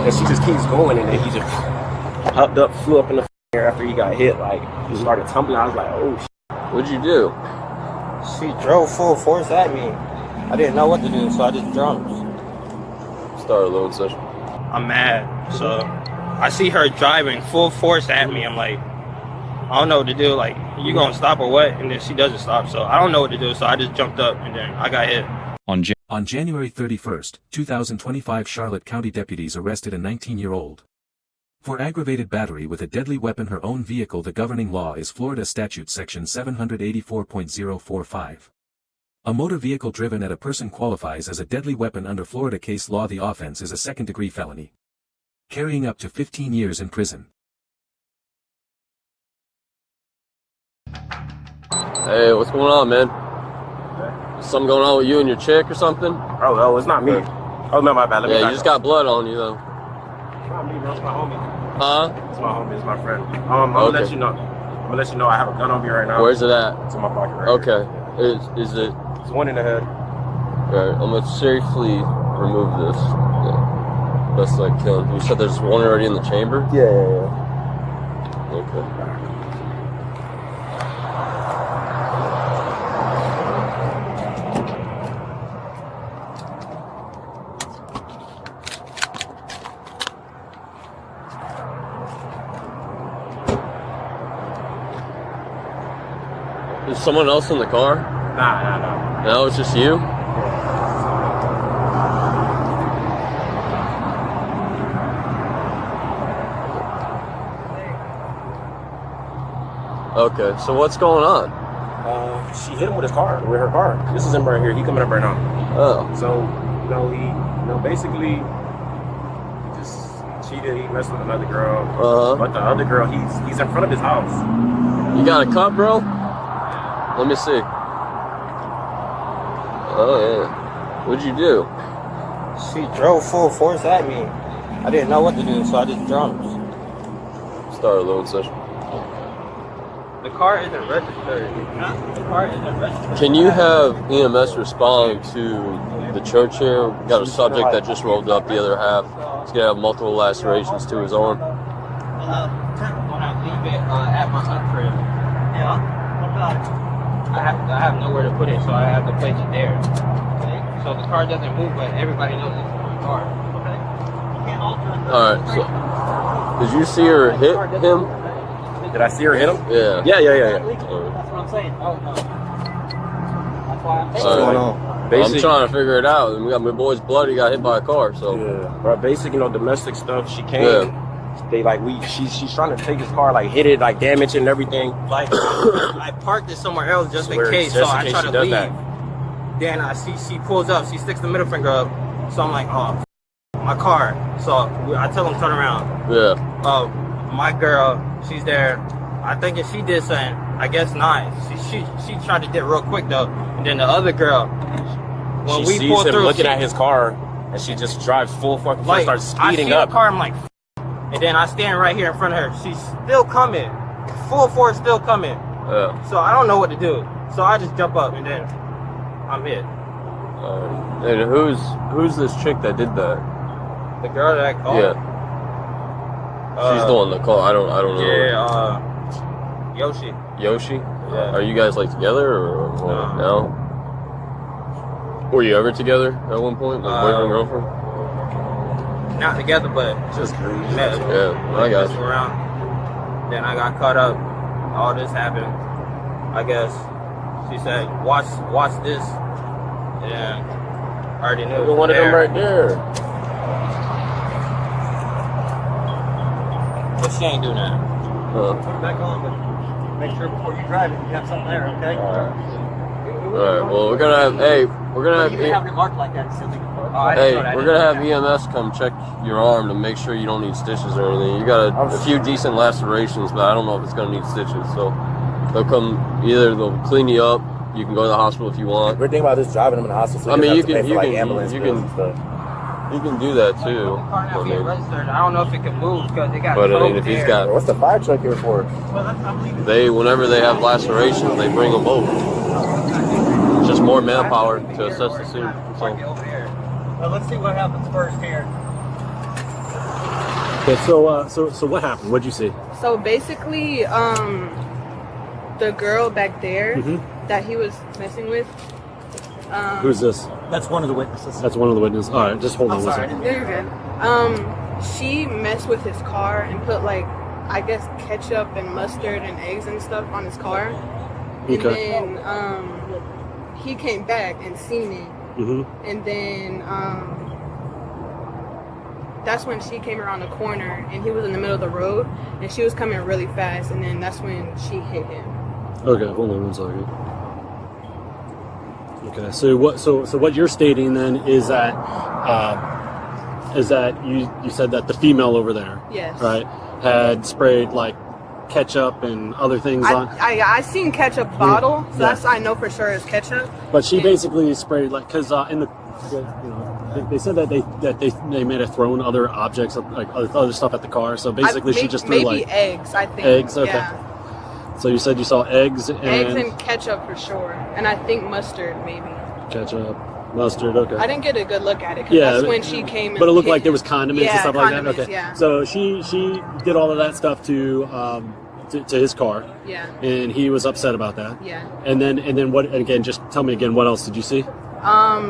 and she just keeps going, and then he just hopped up, flew up in the air after he got hit. Like, he started tumbling. I was like, oh shit. What'd you do? She drove full force at me. I didn't know what to do, so I just jumped. Start a load session. I'm mad. So I see her driving full force at me. I'm like, I don't know what to do. Like, you gonna stop or what? And then she doesn't stop. So I don't know what to do. So I just jumped up and then I got hit. On January 31st, 2025, Charlotte County deputies arrested a 19-year-old for aggravated battery with a deadly weapon, her own vehicle. The governing law is Florida Statute Section 784.045. A motor vehicle driven at a person qualifies as a deadly weapon under Florida case law. The offense is a second-degree felony, carrying up to 15 years in prison. Hey, what's going on, man? Something going on with you and your chick or something? Oh, no, it's not me. Oh, no, my bad. Let me Yeah, you just got blood on you, though. It's not me, bro. It's my homie. Huh? It's my homie. It's my friend. I'm gonna let you know. I'm gonna let you know I have a gun on me right now. Where's it at? It's in my pocket right Okay. here. Is it? It's one in the head. Alright, I'm gonna safely remove this. Yeah. Best I can. You said there's one already in the chamber? Yeah. Okay. Is someone else in the car? Nah. No, it's just you? Okay, so what's going on? She hit him with her car. This is him right here. He coming up right now. Oh. So, basically, he just cheated. He messed with another girl. But the other girl, he's in front of his house. You got a cup, bro? Let me see. Oh, yeah. What'd you do? She drove full force at me. I didn't know what to do, so I just jumped. Start a load session. The car isn't registered. The car isn't registered. Can you have EMS respond to the church here? We got a subject that just rolled up the other half. He's gonna have multiple lacerations to his arm. When I leave it at my aunt's crib. Yeah. What about it? I have nowhere to put it, so I have to place it there. Okay. So the car doesn't move, but everybody knows it's my car. Okay. You can't alter it. All right. So, did you see her hit him? Did I see her hit him? Yeah. Yeah. That's what I'm saying. Oh no. That's why I'm saying. What's going on? I'm trying to figure it out. And we got my boy's blood. He got hit by a car. So. Yeah. But basic, domestic stuff. She came. Yeah. They she's trying to take his car, like hit it, like damage it and everything. Like I parked it somewhere else just in case, so I try to leave. Then I see she pulls up, she sticks the middle finger up, so I'm like, oh, my car. So I tell him turn around. Yeah. My girl, she's there. I think if she did something, I guess not. She tried to did real quick though, and then the other girl, when we pulled through, looking at his car, and she just drives full fucking. Like starts speeding I see up. The car, I'm like. And then I stand right here in front of her. She's still coming. Full force still coming. Yeah. So I don't know what to do. So I just jump up and then I'm hit. And who's this chick that did that? The girl that I called? Yeah. She's the one that called. I don't know. Yeah, Yoshi. Yoshi? Yeah. Are you guys like together or no? Were you ever together at one point? Like boyfriend, girlfriend? Not together, but just met. Yeah, I got you. Around. Then I got caught up. All this happened. I guess she said, "Watch this." Yeah, I already knew. One of them right there. But she ain't do that. Put it back on, but make sure before you drive it, you have something there, okay? All right. Well, we're gonna have. Hey, we're gonna have. You have it marked like that, silly. Hey, we're gonna have EMS come check your arm to make sure you don't need stitches or anything. You got a few decent lacerations, but I don't know if it's gonna need stitches. So they'll come. Either they'll clean you up. You can go to the hospital if you want. We're thinking about just driving them in the hospital. So I mean, you can do that too. I don't know if it can move because it got. But I mean, if he's got. What's the fire truck here for? Whenever they have lacerations, they bring them over. It's just more manpower to assess the scene. So. Well, let's see what happens first here. Okay, so what happened? What'd you see? So basically, the girl back there that he was messing with. Who's this? That's one of the witnesses. That's one of the witnesses. All right, just hold on one second. You're good. She messed with his car and put like, I guess, ketchup and mustard and eggs and stuff on his car. And then he came back and seen it. And then that's when she came around the corner and he was in the middle of the road and she was coming really fast, and then that's when she hit him. Okay, hold on one second. Okay, so what you're stating then is that you said that the female over there, yes, right, had sprayed like ketchup and other things on. I seen ketchup bottle, so that's I know for sure is ketchup. But she basically sprayed like, because in the, you know, they said that they may have thrown other objects, like other stuff at the car. So basically, she just threw maybe like eggs. I think eggs. Okay. Yeah. So you said you saw eggs and ketchup for sure, and I think mustard maybe. Ketchup, mustard. Okay. I didn't get a good look at it. That's when she came. But it looked like there was condiments and stuff like that. Okay. Yeah. So she did all of that stuff to his car. Yeah. And he was upset about that. Yeah. And then what? Again, just tell me again. What else did you see?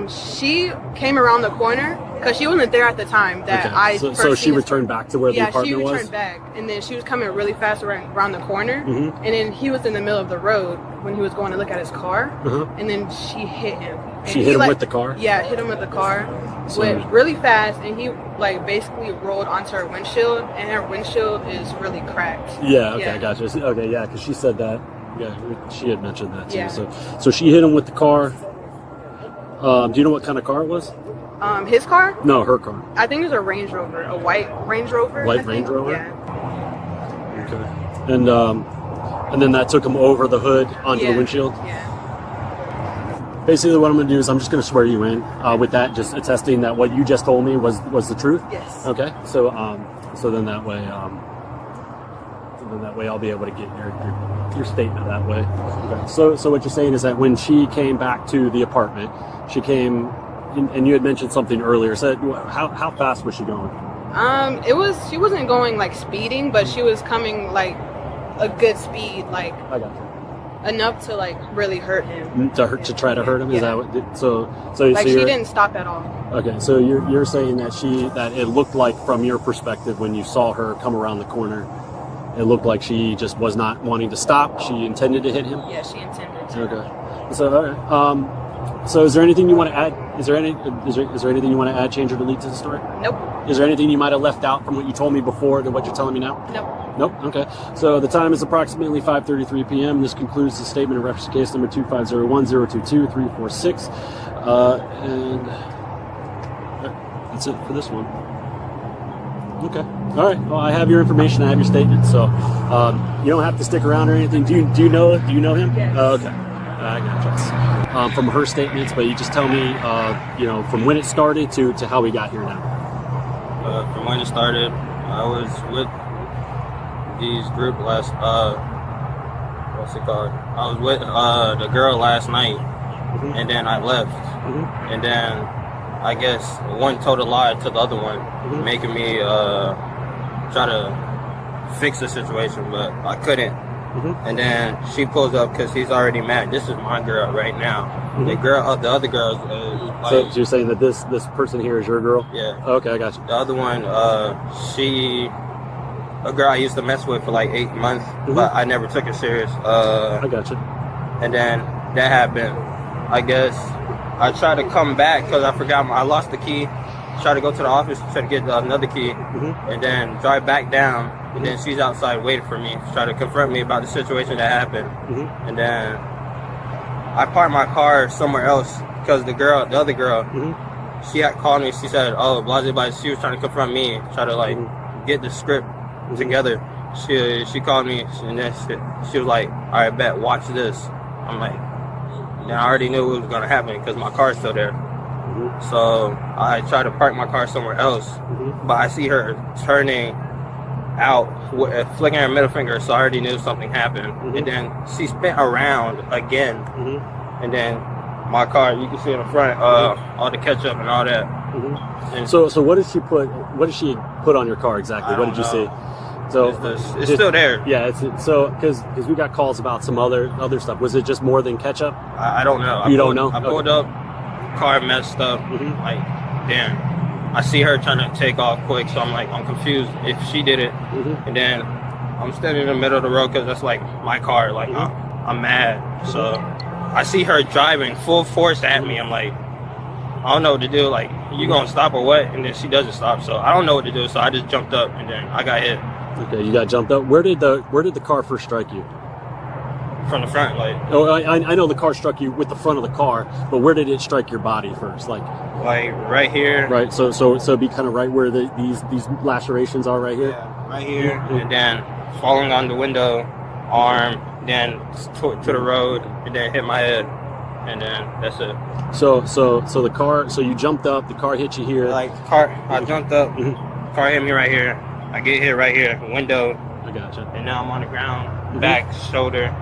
She came around the corner because she wasn't there at the time that So she returned back to where the apartment was? Yeah, she returned back, and then she was coming really fast around the corner, and then he was in the middle of the road when he was going to look at his car, and then she hit him. And she hit him with the car? Yeah, hit him with the car. Went really fast, and he like basically rolled onto her windshield, and her windshield is really cracked. Yeah, okay, I gotcha. Okay, yeah, because she said that. Yeah, she had mentioned that too. Yeah. So she hit him with the car. Do you know what kind of car it was? His car? No, her car. I think it was a Range Rover, a white Range Rover. White Range Rover? Yeah. Okay. And then that took him over the hood onto the windshield? Yeah. Basically what I'm going to do is I'm just going to swear you in with that, just attesting that what you just told me was the truth? Yes. Okay. So then that way I'll be able to get your statement that way. Okay. So what you're saying is that when she came back to the apartment, she came, and you had mentioned something earlier. So how fast was she going? She wasn't going like speeding, but she was coming like a good speed, like I got you. Enough to like really hurt him. To try to hurt him? Is that what? So like she didn't stop at all. Okay, so you're saying that it looked like from your perspective when you saw her come around the corner, it looked like she just was not wanting to stop. She intended to hit him? Yeah, she intended to. Okay. So, all right. So is there anything you want to add? Is there anything you want to add, change, or delete to the story? Nope. Is there anything you might have left out from what you told me before to what you're telling me now? Nope. Nope? Okay. So the time is approximately 5:33 p.m. This concludes the statement of reference to case number 2501022-346. And that's it for this one. Okay. All right. Well, I have your information. I have your statement. So you don't have to stick around or anything. Do you know him? Yes. Okay. I gotcha. From her statements, but you just tell me, from when it started to how we got here now. From when it started, I was with these group last. What's it called? I was with the girl last night, and then I left, and then I guess one told a lie to the other one, making me try to fix the situation, but I couldn't. And then she pulls up because he's already mad. This is my girl right now. The other girl is like. So you're saying that this person here is your girl? Yeah. Okay, I got you. The other one, a girl I used to mess with for like 8 months, but I never took it serious. I got you. And then that happened. I guess I tried to come back because I forgot I lost the key. Tried to go to the office, try to get another key, and then drive back down. And then she's outside waiting for me, try to confront me about the situation that happened. And then I parked my car somewhere else because the other girl, she had called me. She said, "Oh, blah. She was trying to confront me, try to like get the script together." She called me, and then she was like, "All right, bet, watch this." I'm like, then I already knew what was gonna happen because my car's still there. So I tried to park my car somewhere else, but I see her turning out, flicking her middle finger, so I already knew something happened. And then she spin around again, and then my car, you can see in the front, all the ketchup and all that And So what did she put? What did she put on your car exactly? What did you see? So it's still there. Yeah, so because we got calls about some other stuff. Was it just more than ketchup? I don't know. You don't know? I pulled up, car messed up. Like, damn. I see her trying to take off quick, so I'm confused if she did it. And then I'm standing in the middle of the road because that's like my car. Like I'm mad. So I see her driving full force at me. I'm like, I don't know what to do. Like, you gonna stop or what? And then she doesn't stop. So I don't know what to do. So I just jumped up and then I got hit. Okay, you got jumped up. Where did the car first strike you? From the front, like. Oh, I know the car struck you with the front of the car, but where did it strike your body first? Like right here. Right. So be kind of right where these lacerations are right here. Yeah, right here, and then falling on the window, arm, then to the road, and then hit my head, and then that's it. So the car. So you jumped up. The car hit you here. Like I jumped up. Car hit me right here. I get hit right here, window. I gotcha. And now I'm on the ground, back, shoulder.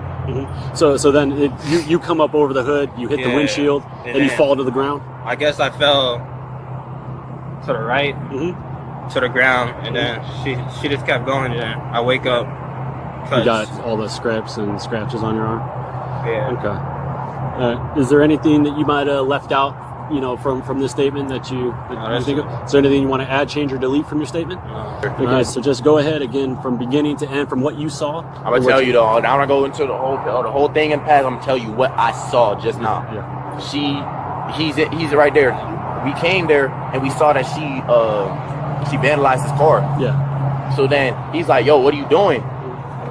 So then you come up over the hood, you hit the windshield, and you fall to the ground? I guess I fell to the right, to the ground, and then she just kept going, and then I wake up. You got all the scraps and scratches on your arm? Yeah. Okay. Is there anything that you might have left out, from this statement that you think of? Is there anything you want to add, change, or delete from your statement? No. Okay, so just go ahead again from beginning to end, from what you saw. I'm gonna tell you though. I'm gonna go into the whole thing and pass. I'm gonna tell you what I saw just now. Yeah. He's right there. We came there and we saw that she vandalized his car. Yeah. So then he's like, "Yo, what are you doing?"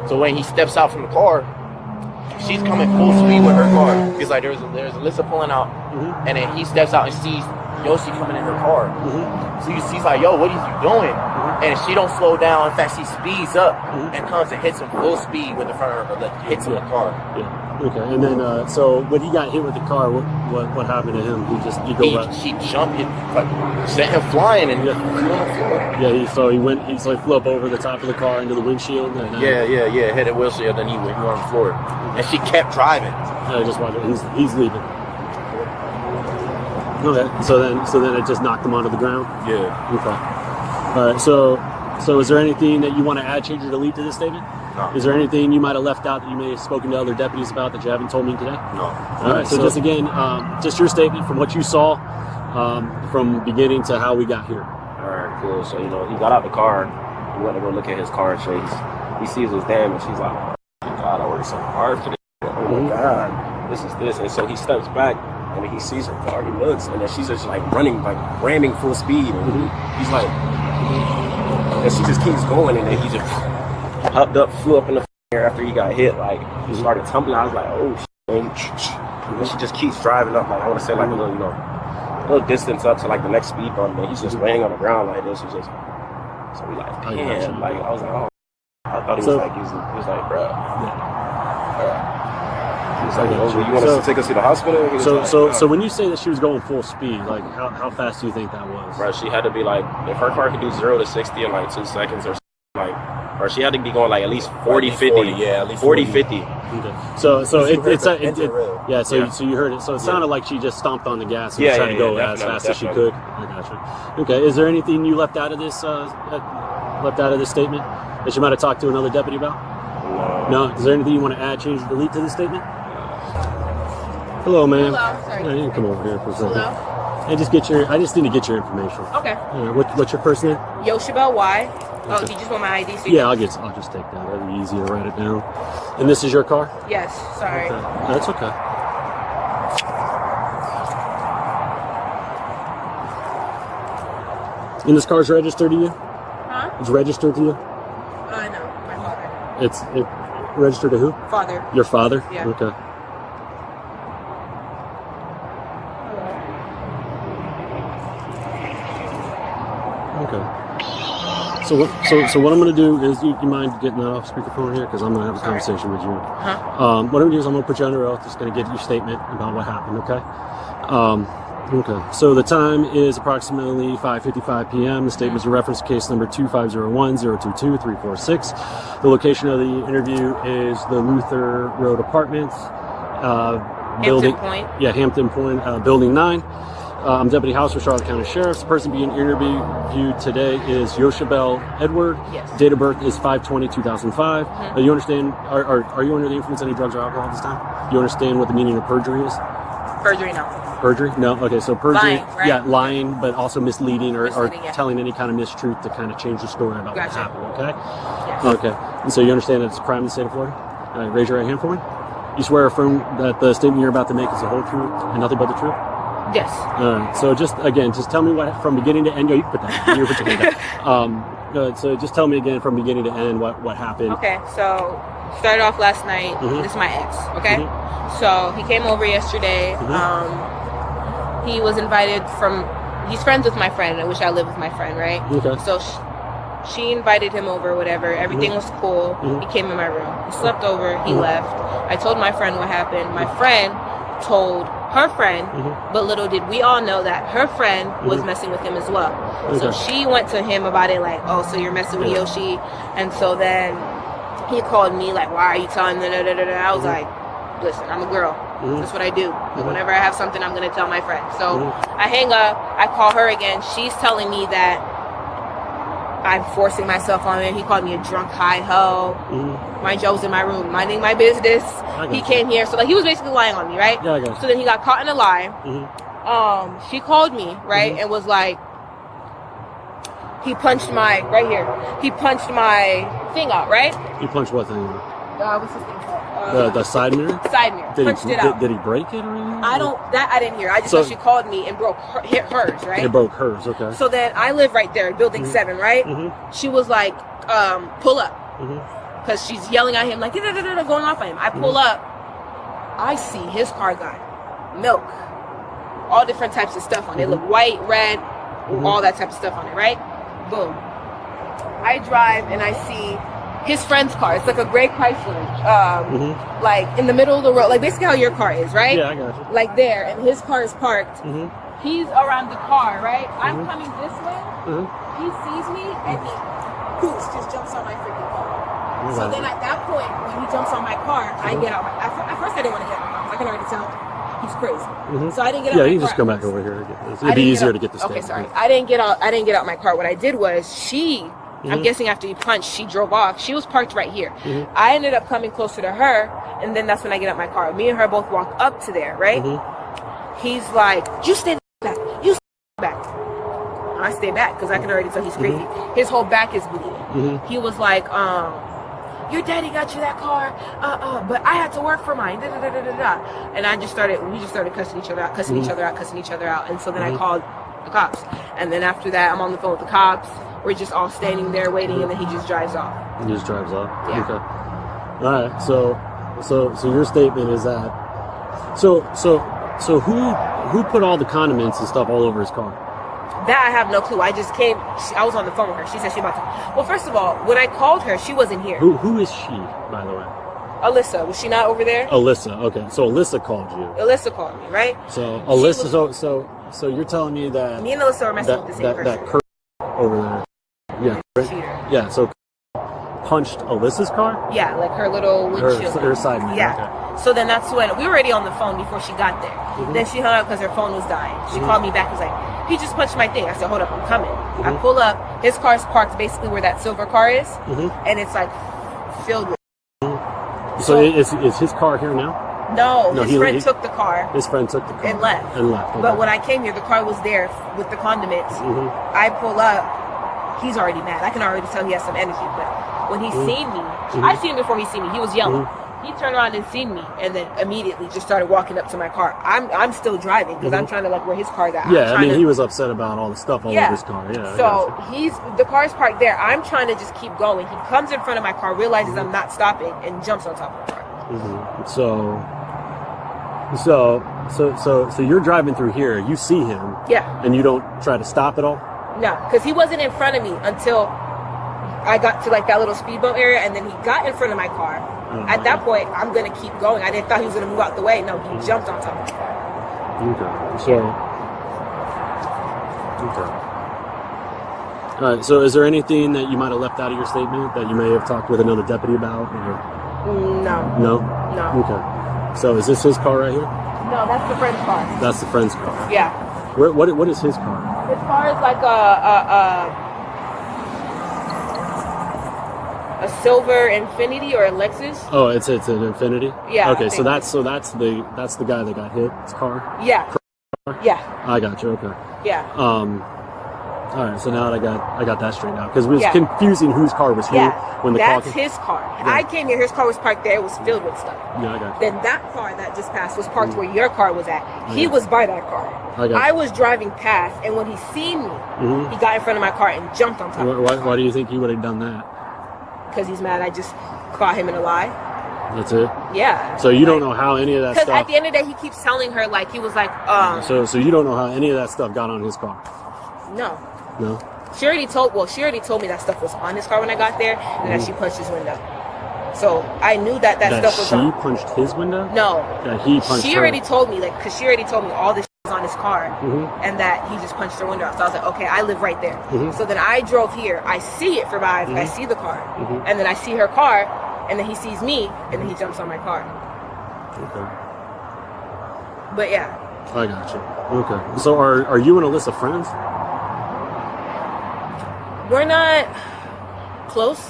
So when he steps out from the car, she's coming full speed with her car. He's like, there's Alyssa pulling out, and then he steps out and sees Yoshi coming in her car. So he's like, "Yo, what are you doing?" And she don't slow down. In fact, she speeds up and comes and hits him full speed with the front of her, hits him in the car. Yeah. Okay. And then, so when he got hit with the car, what happened to him? She jumped, sent him flying, and flew on the floor. Yeah. He flew up over the top of the car into the windshield. And, hit the windshield. Then he went on the floor, and she kept driving. I just watched it. He's leaving. Okay. So then it just knocked him onto the ground. Yeah. Okay. All right. So is there anything that you want to add, change, or delete to this statement? No. Is there anything you might have left out that you may have spoken to other deputies about that you haven't told me today? No. All right. So just again, just your statement from what you saw, from beginning to how we got here. All right, cool. So he got out the car. He went to go look at his car chase. He sees his damage. He's like, "Oh my God, I worked so hard for this. Oh my God, this is this." And so he steps back. And when he sees her car, he looks, and then she's just like running, like ramming full speed. And he's like, and she just keeps going, and then he just hopped up, flew up in the air after he got hit. Like he started tumbling. I was like, "Oh shit!" And then she just keeps driving up, like I want to say like a little distance up to like the next speed bump. And he's just laying on the ground like this. He's just so we like, damn. Like I was like, oh, I thought he was like, he was like, bro. He's like, "Oh, you want us to take us to the hospital?" So when you say that she was going full speed, like how fast do you think that was? Right, she had to be like, if her car could do 0 to 60 in like 2 seconds or something, like, or she had to be going like at least 40, 50. Yeah, at least 40, 50. Okay. So So you heard it. So it sounded like she just stomped on the gas and Yeah, tried to go as definitely, fast as she could. I gotcha. Okay. Is there anything you left out of this statement that you might have talked to another deputy about? No. Is there anything you want to add, change, or delete to this statement? Hello, ma'am. Hello, sorry. You can come over here for a second. Hello? I just need to get your information. Okay. What's your first name? Yoshibel Y. Oh, Okay. do you just want my ID? So Yeah, I'll just take that. That'd be easier to write it down. And this is your car? Yes. Sorry. Okay. That's okay. And this car's registered to you? Huh? It's registered to you? No, my father. It's registered to who? Father. Your father? Yeah. Okay. Okay. So what I'm going to do is, you mind getting that off speakerphone here? Because I'm going to have a conversation with you. Huh? What I'm going to do is I'm going to put you under oath. Just going to get your statement about what happened, okay? Okay. So the time is approximately 5:55 p.m. The statement is a reference to case number 2501022-346. The location of the interview is the Luther Road Apartments. Building Hampton Point. Yeah, Hampton Point, Building 9. I'm Deputy House for Charlotte County Sheriff's. The person being interviewed today is Yoshabel Edward. Yes. Date of birth is 5/20/2005. You understand? Are you under the influence of any drugs or alcohol at this time? You understand what the meaning of perjury is? Perjury, no. Perjury? No. Okay, so perjury, Lying, right? yeah, lying, but also misleading or Yeah. telling any kind of mistruth to kind of change the story about what Gotcha. happened. Okay. Yes. Okay. And so you understand that it's a crime in the state of Florida? Raise your right hand for me. You swear or affirm that the statement you're about to make is the whole truth and nothing but the truth? Yes. So just tell me what from beginning to end. You can put that. You can put your hand down. So just tell me again from beginning to end what happened. Okay, so started off last night. Mhm. This is my ex. Okay, so he came over yesterday. He was invited from. He's friends with my friend. I wish I lived with my friend, right? Okay. So she invited him over. Whatever. Everything was cool. He came in my room. He slept over. He left. I told my friend what happened. My friend told her friend, but little did we all know that her friend was messing with him as well. So she went to him about it like, oh, so you're messing with Yoshi. And so then he called me like, why are you telling me? I was like, listen, I'm a girl. That's what I do. Whenever I have something, I'm going to tell my friend. So I hang up. I call her again. She's telling me that I'm forcing myself on him. He called me a drunk high hoe. Mind you, I was in my room minding my business. He came here. So like he was basically lying on me, right? Yeah, I got you. So then he got caught in a lie. She called me, right? And was like, he punched my, right here. He punched my thing out, right? You punched what thing? What's his thing called? The side mirror? Side mirror. Punched it out. Did he break it or anything? I didn't hear. I just know she called me and hit hers, right? It broke hers, okay. So then I live right there, building 7, right? She was like, pull up. Because she's yelling at him, like, going off at him. I pull up. I see his car got milk. All different types of stuff on it. Look white, red, all that type of stuff on it, right? Boom. I drive and I see his friend's car. It's like a gray Chrysler. Like in the middle of the road. Like basically how your car is, right? Yeah, I got you. Like there. And his car is parked. He's around the car, right? I'm coming this way. He sees me and he just jumps on my freaking car. So then at that point, when he jumps on my car, I get out. At first I didn't want to get out my car. I can already tell he's crazy. So I didn't get out my car. Yeah, you just come back over here. It'd be easier to get the Okay, sorry. I didn't get out my car. What I did was I'm guessing after he punched, she drove off. She was parked right here. I ended up coming closer to her, and then that's when I get out my car. Me and her both walk up to there, right? He's like, you stay back. You stay back. I stay back because I can already tell he's crazy. His whole back is bleeding. He was like, your daddy got you that car, but I had to work for mine, and we just started cussing each other out, and so then I called the cops, and then after that, I'm on the phone with the cops, we're just all standing there waiting, and then he just drives off. He just drives off? Yeah. Okay. All right, so your statement is that, so who put all the condiments and stuff all over his car? That I have no clue. I just came. I was on the phone with her. She said she about to. Well, first of all, when I called her, she wasn't here. Who is she, by the way? Alyssa. Was she not over there? Alyssa. Okay, so Alyssa called you. Alyssa called me, right? So Alyssa. So you're telling me that me and Alyssa are messing with the same person. That Kurt over there. Yeah. Cheater. Yeah. So punched Alyssa's car. Yeah, like her little windshield. Her side mirror. Yeah. Okay. So then that's when we were already on the phone before she got there. Then she hung up because her phone was dying. She called me back and was like, he just punched my thing. I said, hold up, I'm coming. I pull up. His car's parked basically where that silver car is. And it's like filled with. So is his car here now? No, his friend took the car. His friend took the car. And left. Okay. But when I came here, the car was there with the condiments. I pull up. He's already mad. I can already tell he has some energy. But when he seen me, I seen him before he seen me. He was yelling. He turned around and seen me, and then immediately just started walking up to my car. I'm still driving because I'm trying to like where his car got. Yeah, I mean he was upset about all the stuff all over his car. Yeah. So the car's parked there. I'm trying to just keep going. He comes in front of my car, realizes I'm not stopping, and jumps on top of the car. So you're driving through here. You see him. Yeah. And you don't try to stop at all. No, because he wasn't in front of me until I got to like that little speed bump area, and then he got in front of my car. At that point, I'm gonna keep going. I didn't thought he was gonna move out the way. No, he jumped on top of the car. Okay. All right. So, is there anything that you might have left out of your statement that you may have talked with another deputy about? Or? No. No. No. Okay. So, is this his car right here? No, that's the friend's car. That's the friend's car. Yeah. What is his car? His car is like a silver Infinity or a Lexus. Oh, it's an Infinity. Yeah. Okay, so that's the guy that got hit. His car. Yeah. Yeah. I got you. Okay. Yeah. All right, so now I got that straightened out because it was confusing whose car was who when the that's car. his car. I came here. His car was parked there. It was filled with stuff. Yeah, I got you. Then that car that just passed was parked where your car was at. He was by that car. I was driving past, and when he seen me, he got in front of my car and jumped on top. Why do you think he would have done that? Because he's mad. I just caught him in a lie. That's it. Yeah. So you don't know how any of that stuff. Because at the end of the day, he keeps telling her like he was like. So you don't know how any of that stuff got on his car. No. No. She already told me that stuff was on his car when I got there, and that she punched his window. So I knew that stuff was on. She punched his window? No. That he punched She her. already told me, because she already told me all this was on his car, and that he just punched her window out. So I was like, okay, I live right there. So then I drove here. I see it for my eyes. I see the car, and then I see her car, and then he sees me, and then he jumps on my car. Okay. But yeah. I got you. Okay. So are you and Alyssa friends? We're not close,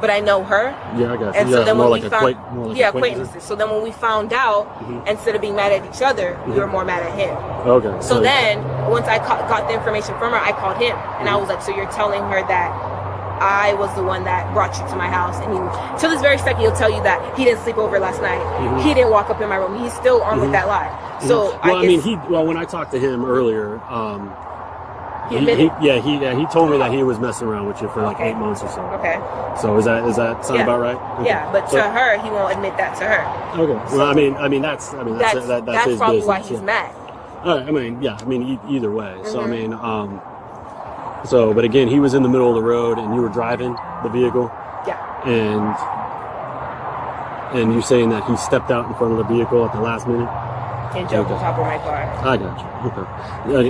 but I know her. Yeah, I got you. And so then more when like we found, acquaintances. So then when we found out, instead of being mad at each other, we were more mad at him. Okay. So then, once I got the information from her, I called him, and I was like, "So you're telling her that I was the one that brought you to my house?" And he, to this very second, he'll tell you that he didn't sleep over last night. He didn't walk up in my room. He's still on with that lie. So when I talked to him earlier, he told me that he was messing around with you for like 8 months or so. Okay. So is that sound about right? Okay. Yeah, but to her, he won't admit that to her. Okay. Well, that's his probably business. why he's mad. All right. Either way. So but again, he was in the middle of the road and you were driving the vehicle. Yeah. And you're saying that he stepped out in front of the vehicle at the last minute? And jumped on top of my car. I got you. Okay.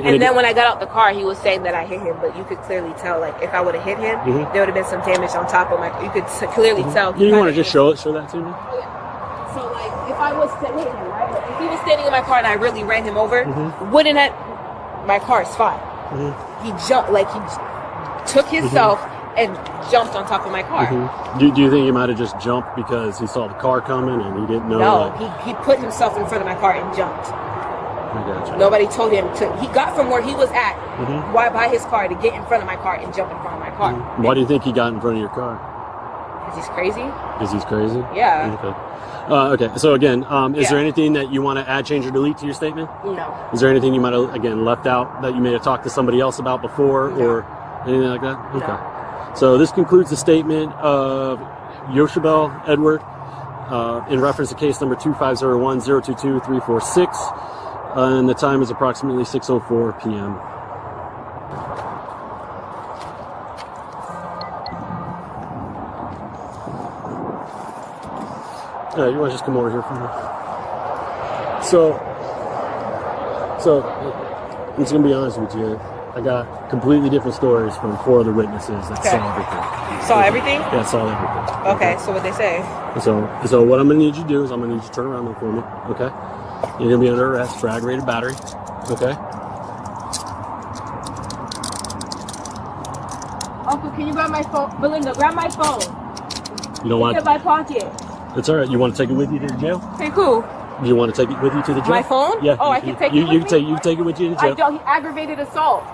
And then when I got out the car, he was saying that I hit him, but you could clearly tell, like, if I would have hit him, there would have been some damage on top of my. You could clearly tell. You want to just show that to me? Oh, yeah. So, like, if I was to hit him, right? Like, if he was standing in my car and I really ran him over, wouldn't that? My car is fine. He jumped, like he took himself and jumped on top of my car. Do you think he might have just jumped because he saw the car coming and he didn't know? No, he put himself in front of my car and jumped. I gotcha. Nobody told him to. He got from where he was at, by his car, to get in front of my car and jump in front of my car. Why do you think he got in front of your car? Because he's crazy. Because he's crazy? Yeah. Okay. So again, is there anything that you want to add, change, or delete to your statement? No. Is there anything you might have, again, left out that you may have talked to somebody else about before or anything like that? Okay. No. So this concludes the statement of Yoshabel Edward in reference to case number 2501022-346. And the time is approximately 6:04 p.m. You want to just come over here for me? So I'm just going to be honest with you. I got completely different stories from 4 other witnesses that saw everything. Saw everything? Yeah, saw everything. Okay, so what they say? So what I'm going to need you to do is I'm going to need you to turn around there for me, okay? You're going to be under arrest for aggravated battery, okay? Uncle, can you grab my phone? Belinda, grab my phone. You don't want It's in my pocket. It's all right. You want to take it with you to the jail? Okay, cool. Do you want to take it with you to the jail? My phone? Yeah. Oh, I can take it with you me? You can take it with you to the jail. I don't. He aggravated assault. All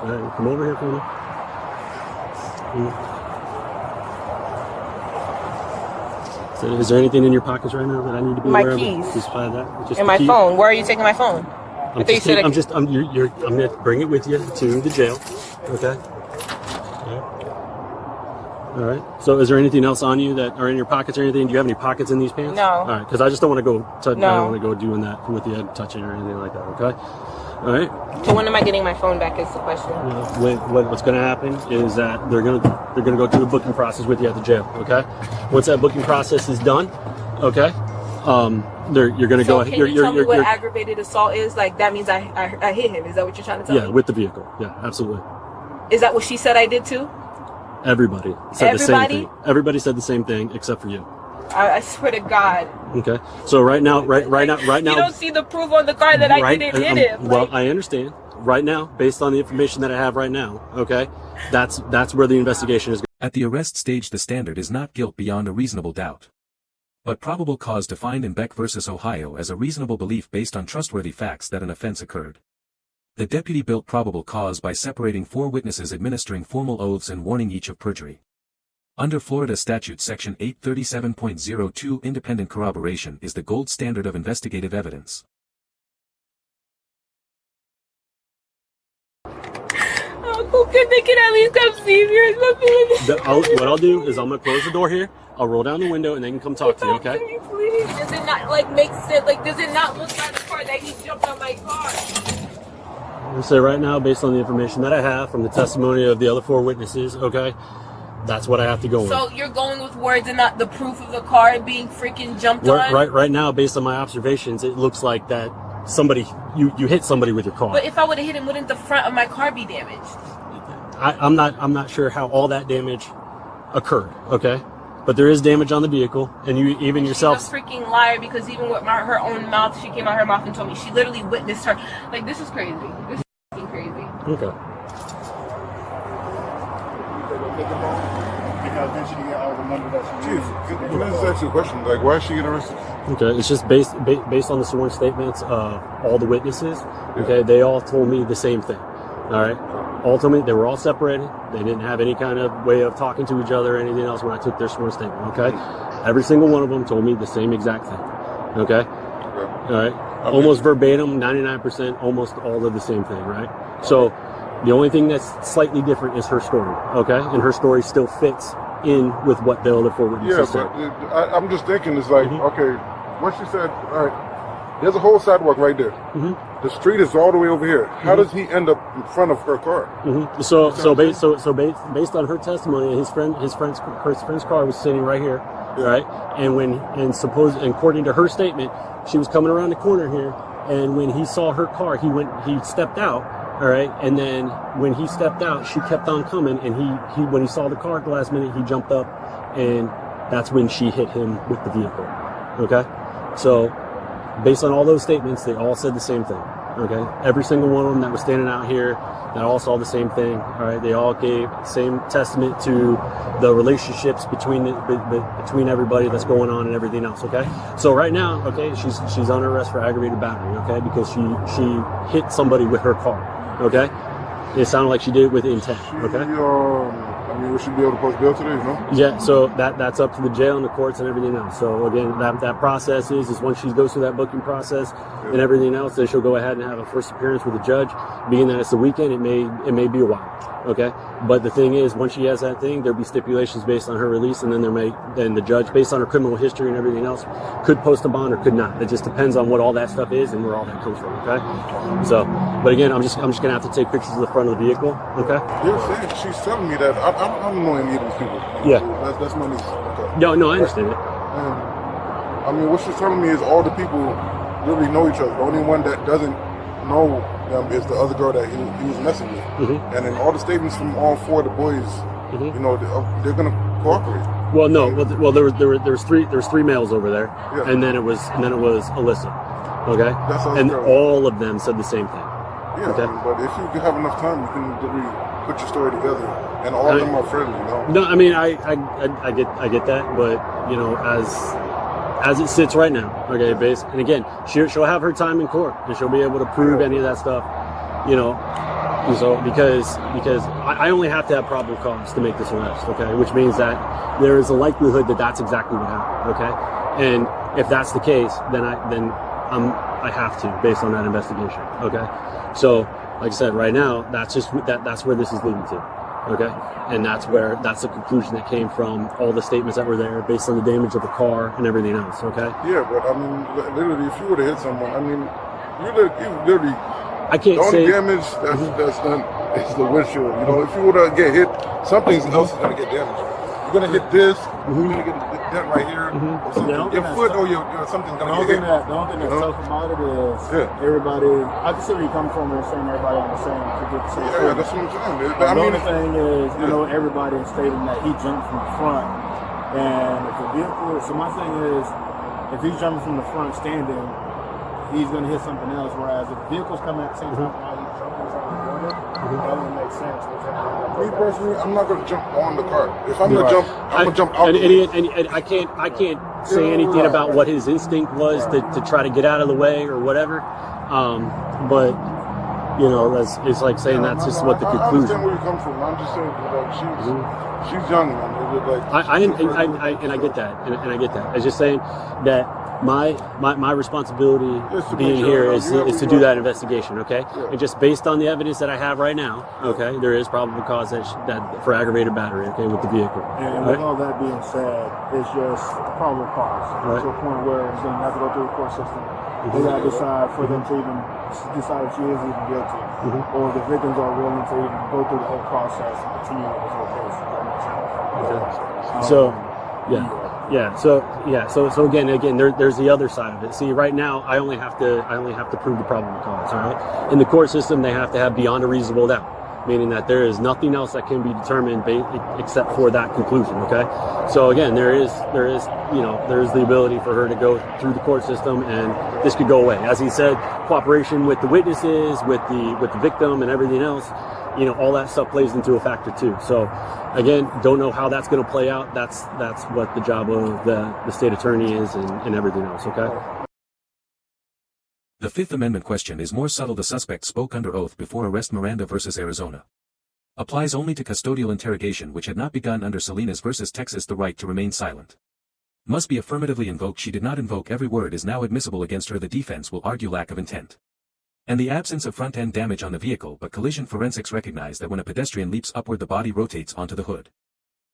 right. Come over here for me. So is there anything in your pockets right now that I need to be aware of? My keys. Just that. Just And the my key? phone. Where are you taking my phone? I'm going to bring it with you to the jail. Okay. All right. So, is there anything else on you that are in your pockets or anything? Do you have any pockets in these pants? No. All right. Because I just don't want to go. I No. don't want to go doing that with you, touching or anything like that. Okay. All right. So when am I getting my phone back? Is the question. What's going to happen is that they're going to go through a booking process with you at the jail. Okay. Once that booking process is done, okay. You're going to go. Can you tell me what aggravated assault is? Like that means I hit him. Is that what you're trying to tell me? Yeah, with the vehicle. Yeah, absolutely. Is that what she said I did too? Everybody said the same thing. Everybody said the same thing except for you. I swear to God. Okay. So right now. You don't see the proof on the car that I didn't hit him. Well, I understand. Right now, based on the information that I have right now, okay, that's where the investigation is. At the arrest stage, the standard is not guilt beyond a reasonable doubt, but probable cause defined in Beck versus Ohio as a reasonable belief based on trustworthy facts that an offense occurred. The deputy built probable cause by separating 4 witnesses administering formal oaths and warning each of perjury. Under Florida statute section 837.02, independent corroboration is the gold standard of investigative evidence. They can at least come see me. What I'll do is I'm gonna close the door here. I'll roll down the window and they can come talk to you. Okay? Me, please. Does it not make sense? Does it not look like the car that he jumped on my car? I'm gonna say right now, based on the information that I have from the testimony of the other 4 witnesses, okay, that's what I have to go with. So you're going with words and not the proof of the car being freaking jumped on? Right now, based on my observations, it looks like that somebody you hit somebody with your car. But if I would have hit him, wouldn't the front of my car be damaged? I'm not sure how all that damage occurred, okay? But there is damage on the vehicle, and you even yourself. She's a freaking liar, because even with her own mouth, she came out her mouth and told me she literally witnessed her. This is crazy. This is freaking crazy. Okay. Chief, can I just ask you a question? Why is she getting arrested? Okay, it's just based on the sworn statements of all the witnesses. Okay, they all told me the same thing. All right, all told me they were all separated. They didn't have any kind of way of talking to each other or anything else when I took their sworn statement. Okay, every single one of them told me the same exact thing. Okay, all right, almost verbatim, 99%, almost all of the same thing. Right. So the only thing that's slightly different is her story. Okay, and her story still fits in with what the other 4 witnesses said. I'm just thinking, it's okay, what she said, all right, there's a whole sidewalk right there. The street is all the way over here. How does he end up in front of her car? So based on her testimony, his friend's car was sitting right here, right? And according to her statement, she was coming around the corner here, and when he saw her car, he stepped out. All right, and then when he stepped out, she kept on coming, and he when he saw the car at the last minute, he jumped up, and that's when she hit him with the vehicle. Okay, so based on all those statements, they all said the same thing. Okay, every single one of them that was standing out here, that all saw the same thing. All right, they all gave the same testament to the relationships between everybody that's going on and everything else. Okay, so right now, okay, she's under arrest for aggravated battery. Okay, because she hit somebody with her car. Okay, it sounded like she did it with intent. Okay. We should be able to post bail today, no? Yeah, so that's up to the jail and the courts and everything else. So again, that process is once she goes through that booking process and everything else, then she'll go ahead and have a first appearance with the judge. Being that it's the weekend, it may be a while. Okay, but the thing is, once she has that thing, there'll be stipulations based on her release, and then the judge, based on her criminal history and everything else, could post a bond or could not. It just depends on what all that stuff is and where all that comes from. Okay, so but again, I'm just gonna have to take pictures of the front of the vehicle. Okay. Yeah, she's telling me that I don't know any of these people. Yeah, that's my niece. Okay. No, I understand it. What she's telling me is all the people really know each other. The only one that doesn't know them is the other girl that he was messing with. And then all the statements from all 4 of the boys, they're gonna cooperate. Well, no. Well, there was 3 males over there, and then it was Alyssa. Okay, and all of them said the same thing. Yeah, okay. But if you have enough time, you can really put your story together, and all of them are friendly. No, I mean I get that, but as it sits right now, okay, and again, she'll have her time in court, and she'll be able to prove any of that stuff, so because I only have to have probable cause to make this arrest, okay, which means that there is a likelihood that that's exactly what happened, okay, and if that's the case, then I have to, based on that investigation, okay, so like I said, right now, that's where this is leading to. Okay, and that's the conclusion that came from all the statements that were there based on the damage of the car and everything else. Okay. Yeah, but I mean, literally, if you would have hit someone, I mean, you literally. I can't say. The only damage that's done is the windshield. If you would have get hit, something else is gonna get damaged. You're gonna hit this. You're gonna get a dent right here. Your foot or your something's gonna get hit. The only thing that's tough about it is everybody. I can see where you come from and saying everybody on the same to get the same. Yeah, that's what I'm saying. The only thing is, everybody is stating that he jumped from the front And if the vehicle, so my thing is, if he's jumping from the front standing, he's going to hit something else. Whereas if the vehicle's coming at the same time while he's jumping from the corner, that wouldn't make sense. Me personally, I'm not going to jump on the car. If I'm going to jump, I'm going to jump out. And I can't say anything about what his instinct was to try to get out of the way or whatever. But you know, it's like saying that's just what the conclusion. I understand where you come from. I'm just saying, like, she's young, man. I get that, and I get that. I was just saying that my responsibility being here is to do that investigation, okay? Yeah. And just based on the evidence that I have right now, okay, there is probable cause that for aggravated battery, okay, with the vehicle. And with all that being said, it's just probable cause to a point where it's going to have to go through the court system. They got to decide for them to even decide if she is even guilty, or the victims are willing to even go through the whole process and continue with this whole case. So again, there's the other side of it. See, right now, I only have to prove the probable cause. All right, in the court system, they have to have beyond a reasonable doubt, meaning that there is nothing else that can be determined except for that conclusion. Okay, so again, there is the ability for her to go through the court system, and this could go away. As he said, cooperation with the witnesses, with the victim, and everything else. You know, all that stuff plays into a factor too. So, again, don't know how that's going to play out. That's what the job of the state attorney is, and everything else. Okay. The Fifth Amendment question is more subtle. The suspect spoke under oath before arrest. Miranda versus Arizona. Applies only to custodial interrogation which had not begun under Salinas versus Texas. The right to remain silent must be affirmatively invoked. She did not invoke. Every word is now admissible against her. The defense will argue lack of intent and the absence of front-end damage on the vehicle, but collision forensics recognize that when a pedestrian leaps upward, the body rotates onto the hood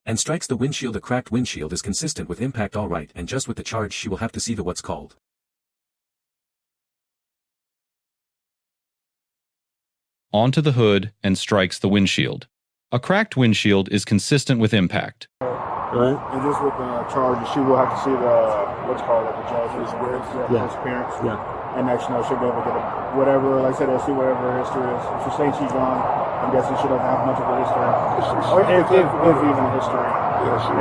and strikes the windshield. A cracked windshield is consistent with impact. All right, and just with the charge, she will have to see the what's called onto the hood and strikes the windshield. A cracked windshield is consistent with impact. Right. And just with the charge, she will have to see the what's called the judge's first appearance. Yeah. And next, she'll be able to get whatever. Like I said, they'll see whatever her history is. If she states she's gone, I'm guessing she doesn't have much of a history, or if even a history. Yeah, she.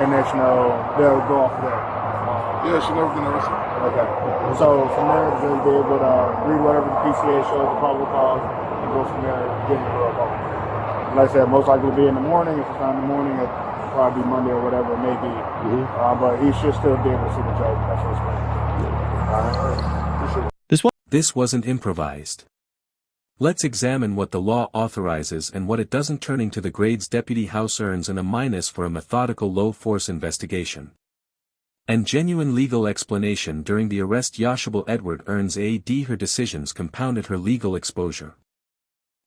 And next, they'll go off there. Yeah, she never been arrested. Okay. So from there, they'll be able to read whatever the PCA shows, the probable cause, and go from there, get it for a call. Like I said, most likely be in the morning. If it's not in the morning, it'll probably be Monday or whatever it may be. But he should still be able to see the judge. That's what's going on. This wasn't improvised. Let's examine what the law authorizes and what it doesn't. Turning to the grades, Deputy House earns an A- for a methodical low-force investigation and genuine legal explanation during the arrest. Yashable Edward earns a D. Her decisions compounded her legal exposure.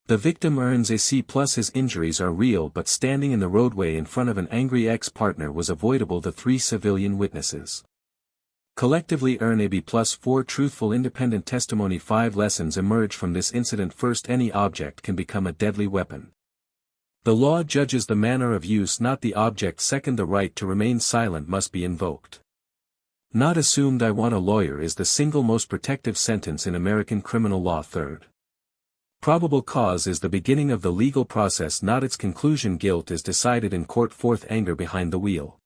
The victim earns a C+. His injuries are real, but standing in the roadway in front of an angry ex-partner was avoidable. The three civilian witnesses collectively earn a B+. 4 truthful independent testimony. 5 lessons emerge from this incident. First, any object can become a deadly weapon. The law judges the manner of use, not the object. Second, the right to remain silent must be invoked, not assumed. I want a lawyer is the single most protective sentence in American criminal law. Third, probable cause is the beginning of the legal process, not its conclusion. Guilt is decided in court. Fourth, anger behind the wheel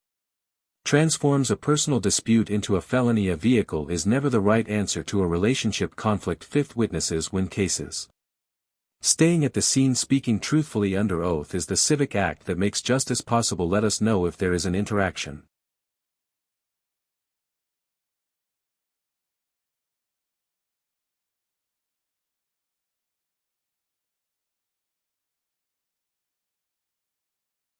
transforms a personal dispute into a felony. A vehicle is never the right answer to a relationship conflict. Fifth, witnesses win cases. Staying at the scene, speaking truthfully under oath is the civic act that makes justice possible. Let us know if there is an interaction.